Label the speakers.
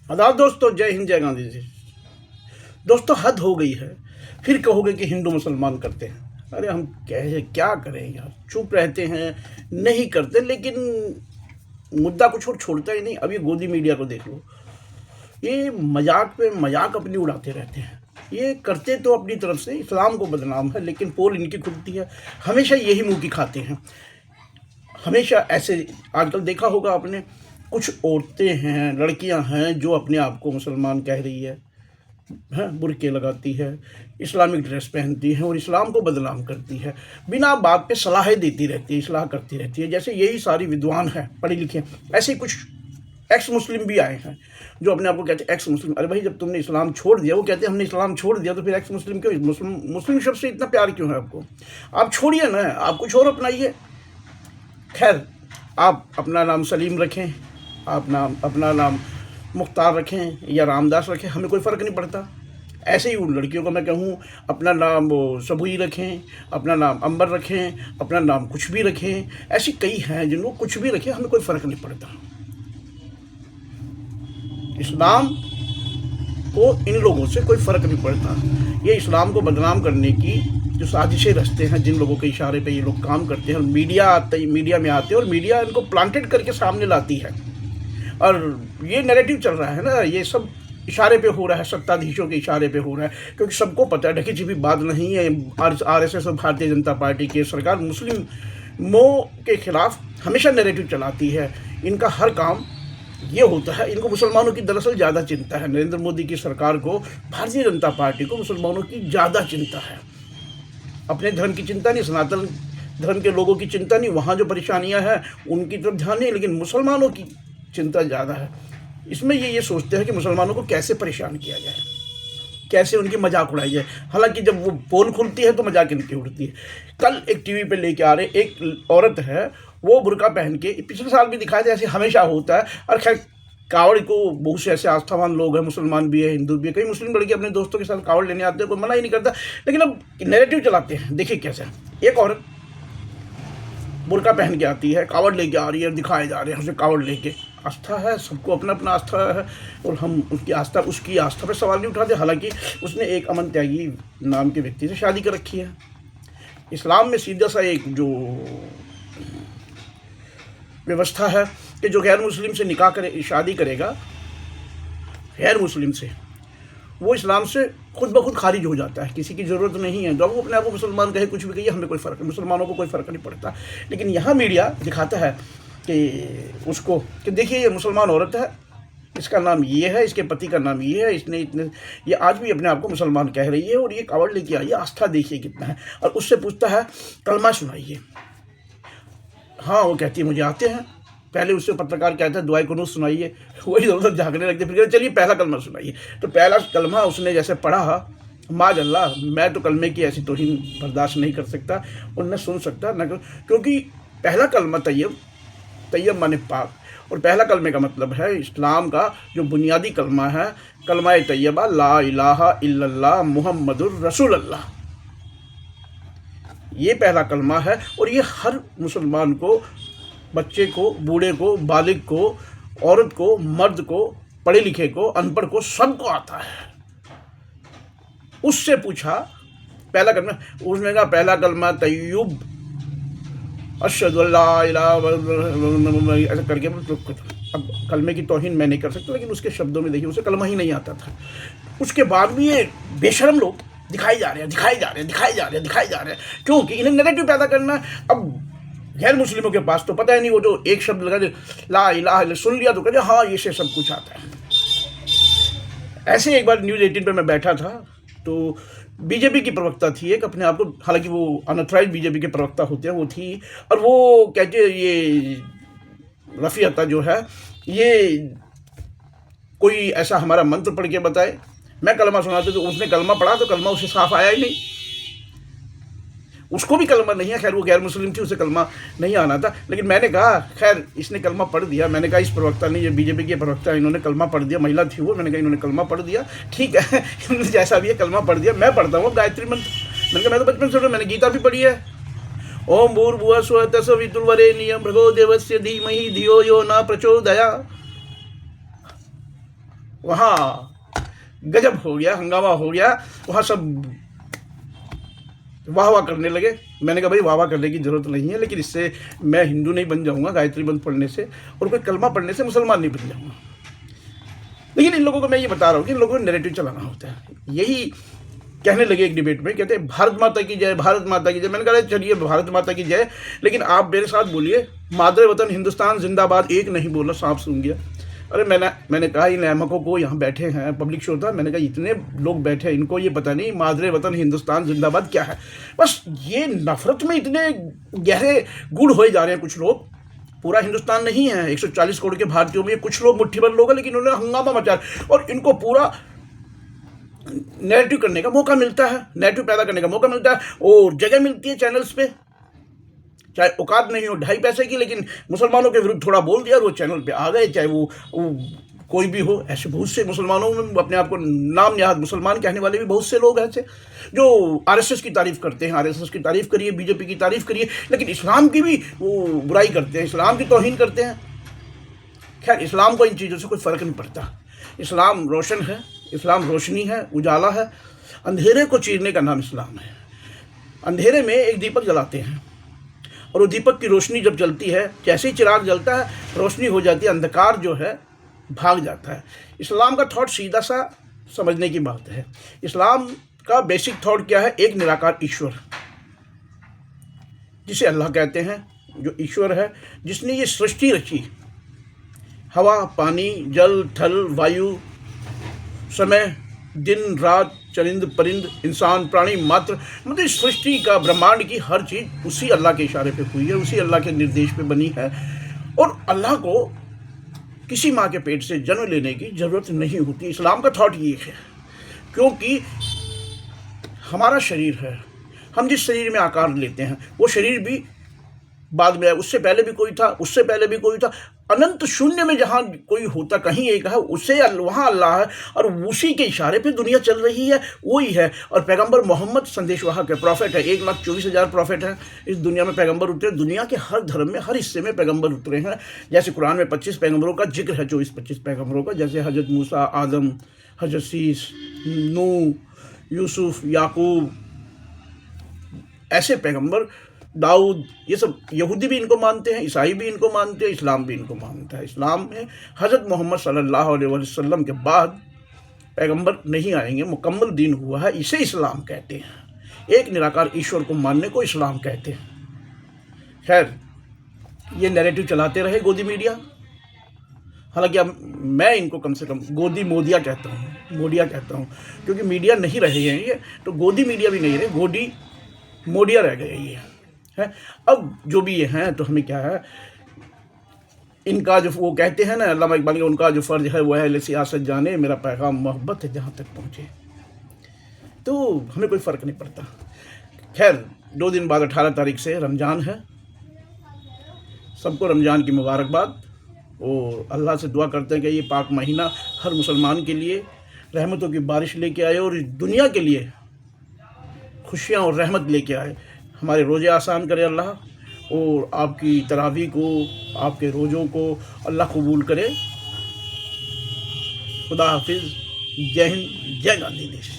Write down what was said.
Speaker 1: आदाब दोस्तों, जय हिंद, जय गांधी जी। दोस्तों, हद हो गई है। फिर कहोगे कि हिंदू मुसलमान करते हैं। अरे हम क्या करें यार, चुप रहते हैं, नहीं करते, लेकिन मुद्दा कुछ और छोड़ता ही नहीं। अब ये गोदी मीडिया को देख लो, ये मजाक पे मजाक अपनी उड़ाते रहते हैं। ये करते तो अपनी तरफ से इस्लाम को बदनाम है, लेकिन पोल इनकी खुलती है। हमेशा यही मुंह की खाते हैं, हमेशा ऐसे। आजकल देखा होगा आपने, कुछ औरतें हैं, लड़कियां हैं जो अपने आप को मुसलमान कह रही है, बुर्के लगाती है, इस्लामिक ड्रेस पहनती है और इस्लाम को बदनाम करती है, बिना बात पे सलाहें देती रहती है, इस्लाह करती रहती है। जैसे यही सारी विद्वान है, पढ़े लिखे। ऐसे कुछ एक्स मुस्लिम भी आए हैं जो अपने आप को कहते हैं एक्स मुस्लिम। अरे भाई, जब तुमने इस्लाम छोड़ दिया, वो कहते हैं हमने इस्लाम छोड़ दिया, तो फिर एक्स मुस्लिम क्यों? मुस्लिम शब्द से इतना प्यार क्यों है आपको? आप छोड़िए ना, आप कुछ और अपनाइए। खैर, आप अपना नाम सलीम रखें, आप अपना नाम मुख्तार रखें या रामदास रखें, हमें कोई फ़र्क नहीं पड़ता। ऐसे ही उन लड़कियों को मैं कहूँ अपना नाम वो सबुई रखें, अपना नाम अंबर रखें, अपना नाम कुछ भी रखें। ऐसी कई हैं जिनको कुछ भी रखें, हमें कोई फ़र्क नहीं पड़ता। इस्लाम को इन लोगों से कोई फ़र्क नहीं पड़ता। ये इस्लाम को बदनाम करने की जो साजिशें रचते हैं, जिन लोगों के इशारे पे ये लोग काम करते हैं, और मीडिया में आते हैं और मीडिया इनको प्लांटेड करके सामने लाती है। और ये नैरेटिव चल रहा है ना, ये सब इशारे पे हो रहा है, सत्ताधीशों के इशारे पे हो रहा है, क्योंकि सबको पता है ढकी छिपी बात नहीं है। आरएसएस और भारतीय जनता पार्टी की सरकार मुस्लिमों के खिलाफ हमेशा नैरेटिव चलाती है। इनका हर काम ये होता है, इनको मुसलमानों की दरअसल ज़्यादा चिंता है। नरेंद्र मोदी की सरकार को, भारतीय जनता पार्टी को मुसलमानों की ज़्यादा चिंता है। अपने धर्म की चिंता नहीं, सनातन धर्म के लोगों की चिंता नहीं, वहाँ जो परेशानियाँ हैं उनकी तरफ ध्यान नहीं, लेकिन मुसलमानों की चिंता ज़्यादा है। इसमें ये सोचते हैं कि मुसलमानों को कैसे परेशान किया जाए, कैसे उनकी मजाक उड़ाई जाए। हालांकि जब वो पोल खुलती है तो मजाक इनकी उड़ती है। कल एक टीवी पे लेके आ रहे, एक औरत है, वो बुर्का पहन के, पिछले साल भी दिखाया था, ऐसे हमेशा होता है। और खैर, कावड़ को बहुत से ऐसे आस्थावान लोग हैं, मुसलमान भी है, हिंदू भी है, कई मुस्लिम लड़के अपने दोस्तों के साथ कावड़ लेने आते हैं, कोई मना ही नहीं करता। लेकिन अब नैरेटिव चलाते हैं। देखिए कैसे एक औरत बुर्का पहन के आती है, कावड़ लेके आ रही है, दिखाए जा रहे हैं उसे कावड़ लेके। आस्था है, सबको अपना अपना आस्था है, और हम उसकी आस्था पर सवाल नहीं उठाते। हालांकि उसने एक अमन त्यागी नाम के व्यक्ति से शादी कर रखी है। इस्लाम में सीधा सा एक जो व्यवस्था है कि जो गैर मुस्लिम से निकाह करे, शादी करेगा गैर मुस्लिम से, वो इस्लाम से खुद ब खुद खारिज हो जाता है, किसी की ज़रूरत नहीं है। जब वो अपने आप को मुसलमान कहे, कुछ भी कहिए, हमें कोई फ़र्क नहीं, मुसलमानों को कोई फ़र्क नहीं पड़ता। लेकिन यहाँ मीडिया दिखाता है कि उसको, कि देखिए ये मुसलमान औरत है, इसका नाम ये है, इसके पति का नाम ये है, इसने इतने, ये आज भी अपने आप को मुसलमान कह रही है और ये कावड़ लेके आई है, आस्था देखिए कितना है। और उससे पूछता है कलमा सुनाइए। हाँ, वो कहती है मुझे आते हैं। पहले उससे पत्रकार कहता है दुआए कुनूत सुनाइए, वही इधर उधर झाँकने लगते, फिर कहते चलिए पहला कलमा सुनाइए। तो पहला कलमा उसने जैसे पढ़ा, माज़अल्लाह, मैं तो कलमे की ऐसी तौहीन बर्दाश्त नहीं कर सकता और न सुन सकता, न क्योंकि पहला कलमा तैयब माने पाक, और पहला कलमे का मतलब है इस्लाम का जो बुनियादी कलमा है, कलमा तैयबा, ला इलाहा इल्लल्लाह मुहम्मदुर रसूलुल्लाह। ये पहला कलमा है, और ये हर मुसलमान को, बच्चे को, बूढ़े को, बालिग को, औरत को, मर्द को, पढ़े लिखे को, अनपढ़ को, सबको आता है। उससे पूछा पहला कलमा, उसने कहा पहला कलमा तैयब अशहदु अल्ला इलाहा ऐसा करके। अब कलमे की तौहीन मैं नहीं कर सकता, लेकिन उसके शब्दों में देखिए, उसे कलमा ही नहीं आता था। उसके बाद भी ये बेशरम लोग दिखाई जा रहे हैं, क्योंकि इन्हें नैरेटिव पैदा करना है। अब गैर मुस्लिमों के पास तो पता ही नहीं, वो जो एक शब्द लगा ला इलाहा इल्लल्लाह सुन लिया तो कहते हाँ ये से सब कुछ आता है। ऐसे एक बार न्यूज़ 18 पर मैं बैठा था, तो बीजेपी की प्रवक्ता थी एक, अपने आप को, हालांकि वो अनऑथराइज्ड बीजेपी के प्रवक्ता होते हैं, वो थी, और वो कहते ये रफ़ी अता जो है, ये कोई ऐसा हमारा मंत्र पढ़ के बताए। मैं कलमा सुनाते तो उसने कलमा पढ़ा, तो कलमा उसे साफ आया ही नहीं, उसको भी कलमा नहीं है। खैर, वो गैर मुस्लिम थी, उसे कलमा नहीं आना था। लेकिन मैंने कहा खैर इसने कलमा पढ़ दिया। मैंने कहा इस प्रवक्ता ने, ये बीजेपी के प्रवक्ता, इन्होंने कलमा पढ़ दिया, महिला थी वो, मैंने कहा इन्होंने कलमा पढ़ दिया, ठीक है जैसा भी है कलमा पढ़ दिया। मैं पढ़ता हूँ गायत्री मंत्र, मैंने कहा मैं तो बचपन से, मैंने गीता भी पढ़ी है। ओम भूर्भुवः स्वः तत्सवितुर्वरेण्यं भर्गो देवस्य धीमहि धियो यो न प्रचोदयात्। वहाँ गजब हो गया, हंगामा हो गया, वहाँ सब वाह वाह करने लगे। मैंने कहा भाई वाह वाह करने की ज़रूरत नहीं है, लेकिन इससे मैं हिंदू नहीं बन जाऊँगा गायत्री मंत्र पढ़ने से, और कोई कलमा पढ़ने से मुसलमान नहीं बन जाऊँगा। लेकिन इन लोगों को मैं ये बता रहा हूँ कि इन लोगों को नैरेटिव चलाना होता है। यही कहने लगे एक डिबेट में, कहते हैं भारत माता की जय, भारत माता की जय। मैंने कहा चलिए भारत माता की जय, लेकिन आप मेरे साथ बोलिए मादरे वतन हिंदुस्तान जिंदाबाद। एक नहीं बोला, सांप सूंघ गया। अरे मैंने कहा इन अहमकों को यहाँ बैठे हैं, पब्लिक शो था, मैंने कहा इतने लोग बैठे हैं, इनको ये पता नहीं मादरे वतन हिंदुस्तान जिंदाबाद क्या है। बस ये नफरत में इतने गहरे गुड़ होए जा रहे हैं कुछ लोग। पूरा हिंदुस्तान नहीं है, 140 करोड़ के भारतीयों में कुछ लोग मुट्ठी भर लोग हैं, लेकिन उन्होंने हंगामा मचा और इनको पूरा नैरेटिव करने का मौका मिलता है, नैरेटिव पैदा करने का मौका मिलता है और जगह मिलती है चैनल्स पे। चाहे औकात नहीं हो 2.5 पैसे की, लेकिन मुसलमानों के विरुद्ध थोड़ा बोल दिया और वो चैनल पे आ गए, चाहे वो कोई भी हो। ऐसे बहुत से मुसलमानों में अपने आप को नाम निहाद मुसलमान कहने वाले भी बहुत से लोग ऐसे जो आरएसएस की तारीफ़ करते हैं। आरएसएस की तारीफ़ करिए, बीजेपी की तारीफ़ करिए, लेकिन इस्लाम की भी वो बुराई करते हैं, इस्लाम की तौहीन करते हैं। खैर, इस्लाम को इन चीज़ों से कोई फ़र्क नहीं पड़ता। इस्लाम रोशन है, इस्लाम रोशनी है, उजाला है। अंधेरे को चीरने का नाम इस्लाम है। अंधेरे में एक दीपक जलाते हैं और वो दीपक की रोशनी जब जलती है, जैसे ही चिराग जलता है रोशनी हो जाती है, अंधकार जो है भाग जाता है। इस्लाम का थॉट सीधा सा समझने की बात है। इस्लाम का बेसिक थॉट क्या है? एक निराकार ईश्वर, जिसे अल्लाह कहते हैं, जो ईश्वर है, जिसने ये सृष्टि रची, हवा, पानी, जल, थल, वायु, समय, दिन, रात, चरिंद, परिंद, इंसान, प्राणी मात्र, मतलब सृष्टि का, ब्रह्मांड की हर चीज़ उसी अल्लाह के इशारे पे हुई है, उसी अल्लाह के निर्देश पे बनी है। और अल्लाह को किसी माँ के पेट से जन्म लेने की ज़रूरत नहीं होती। इस्लाम का थॉट ये है, क्योंकि हमारा शरीर है, हम जिस शरीर में आकार लेते हैं वो शरीर भी बाद में, उससे पहले भी कोई था, उससे पहले भी कोई था। अनंत शून्य में जहाँ कोई होता कहीं एक है, उसे वहाँ अल्लाह है और उसी के इशारे पे दुनिया चल रही है, वही है। और पैगंबर मोहम्मद संदेशवाहक है, प्रॉफिट है। 1,24,000 प्रॉफिट हैं इस दुनिया में, पैगंबर उतरे। दुनिया के हर धर्म में, हर हिस्से में पैगंबर उतरे हैं। जैसे कुरान में 25 पैगंबरों का जिक्र है, 24-25 पैगंबरों का, जैसे हज़रत मूसा, आदम, हज़रत शीस, नूह, यूसुफ, याकूब, ऐसे पैगंबर, दाऊद, ये सब। यहूदी भी इनको मानते हैं, ईसाई भी इनको मानते हैं, इस्लाम भी इनको मानता है। इस्लाम में हज़रत मोहम्मद सल्लल्लाहु अलैहि वसल्लम के बाद पैगंबर नहीं आएंगे, मुकम्मल दीन हुआ है, इसे इस्लाम कहते हैं। एक निराकार ईश्वर को मानने को इस्लाम कहते हैं। खैर, ये नैरेटिव चलाते रहे गोदी मीडिया। हालांकि अब मैं इनको कम से कम गोदी मोदिया कहता हूँ, मोडिया कहता हूँ, क्योंकि मीडिया नहीं रहे हैं ये, तो गोदी मीडिया भी नहीं रहे, गोदी मोडिया रह गए ये है। अब जो भी ये हैं, तो हमें क्या है, इनका जो वो कहते हैं ना अल्लामा इकबाल के, उनका जो फ़र्ज है वो है सियासत जाने, मेरा पैगाम मोहब्बत है जहाँ तक पहुँचे। तो हमें कोई फ़र्क नहीं पड़ता। खैर, 2 दिन बाद 18 तारीख से रमज़ान है। सबको रमज़ान की मुबारकबाद, और अल्लाह से दुआ करते हैं कि ये पाक महीना हर मुसलमान के लिए रहमतों की बारिश लेके आए और इस दुनिया के लिए खुशियाँ और रहमत लेके आए। हमारे रोज़े आसान करे अल्लाह, और आपकी तरावी को, आपके रोज़ों को अल्लाह कबूल करे। खुदा हाफिज़। जय हिंद, जय गांधी देश।